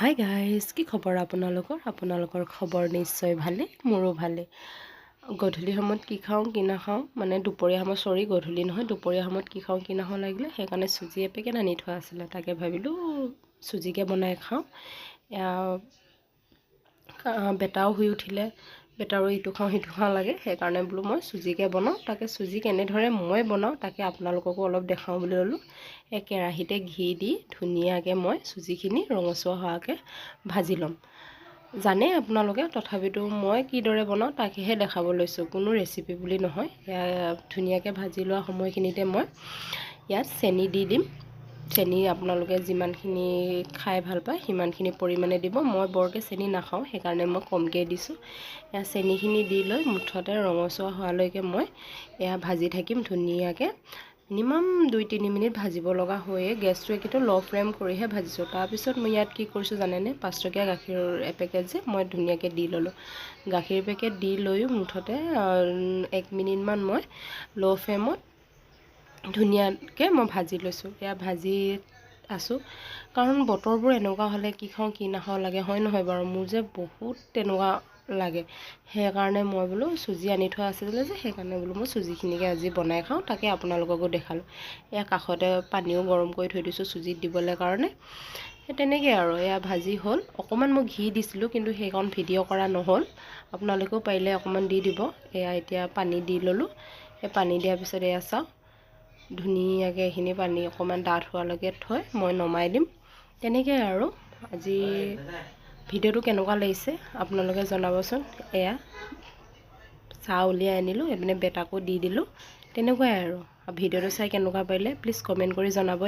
Hi guys, কি খবৰ আপোনালোকৰ খবৰ নিশ্চয় ভালে, মোৰো ভালে। গধূলি সময়ত কি খাওঁ কি নাখাওঁ, মানে দুপৰীয়া সময়ত, গধূলি নহয়, দুপৰীয়া সময়ত কি খাওঁ কি নাখাওঁ লাগিলে, সেইকাৰণে চুজি এপেকেট আনি থোৱা আছিলে। তাকে ভাবিলোঁ চুজিকে বনাই খাওঁ। বেটাও শুই উঠিলে, বেটাৰো ইটো খাওঁ সিটো খাওঁ লাগে, সেইকাৰণে বোলো মই চুজিকে বনাওঁ। তাকে চুজি কেনেদৰে মই বনাওঁ তাকে আপোনালোককো অলপ দেখাওঁ বুলি ল'লোঁ। এই কেৰাহীতে ঘি দি ধুনীয়াকৈ মই চুজিখিনি ৰঙচুৱা হোৱাকৈ ভাজি ল'ম। জানেই আপোনালোকে, তথাপিতো মই কিদৰে বনাওঁ তাকেহে দেখাব লৈছোঁ, কোনো ৰেচিপি বুলি নহয়। ধুনীয়াকৈ ভাজি লোৱা সময়খিনিতে মই ইয়াত চেনি দি দিম। চেনি আপোনালোকে যিমানখিনি খাই ভাল পায় সিমানখিনি পৰিমাণে দিব। মই বৰকৈ চেনি নাখাওঁ, সেইকাৰণে মই কমকৈ দিছোঁ। চেনিখিনি দি লৈ মুঠতে ৰঙচুৱা হোৱালৈকে মই ভাজি থাকিম ধুনীয়াকৈ। মিনিমাম 2-3 মিনিট ভাজিব লগা হৈয়ে, গেছটো কিন্তু ল' ফ্লেম কৰিহে ভাজিছোঁ। তাৰপিছত মই ইয়াত কি কৰিছোঁ জানেনে, 5 টকীয়া গাখীৰ এপেকেট যে মই ধুনীয়াকৈ দি ল'লোঁ। গাখীৰ পেকেট দি লৈও মুঠতে 1 মিনিটমান মই ল' ফ্লেমত ধুনীয়াকৈ মই ভাজি লৈছোঁ। ভাজি আছোঁ, কাৰণ বতৰবোৰ এনেকুৱা হ'লে কি খাওঁ কি নাখাওঁ লাগে, হয় নহয় বাৰু? মোৰ যে বহুত তেনেকুৱা লাগে। সেইকাৰণে মই বোলো চুজি আনি থোৱা আছিলে যে, সেইকাৰণে বোলো মই চুজিখিনিকে আজি বনাই খাওঁ, তাকে আপোনালোককো দেখালোঁ। কাষতে পানীও গৰম কৰি থৈ দিছোঁ চুজিত দিবলৈ কাৰণে। তেনেকৈ আৰু ভাজি হ'ল। অকণমান মই ঘি দিছিলোঁ, কিন্তু সেইকণ ভিডিঅ' কৰা নহ'ল। আপোনালোকেও পাৰিলে অকণমান দি দিব। এতিয়া পানী দি ল'লোঁ। পানী দিয়াৰ পিছত চাওঁ, ধুনীয়াকৈ এইখিনি পানী অকণমান ডাঠ হোৱালৈকে থৈ মই নমাই দিম। তেনেকৈ আৰু আজি ভিডিঅ'টো কেনেকুৱা লাগিছে আপোনালোকে জনাবচোন। চাহ উলিয়াই আনিলোঁ, এইপিনে বেটাকো দি দিলোঁ। তেনেকুৱাই আৰু ভিডিঅ'টো চাই কেনেকুৱা পাৰিলে প্লিজ কমেণ্ট কৰি জনাব।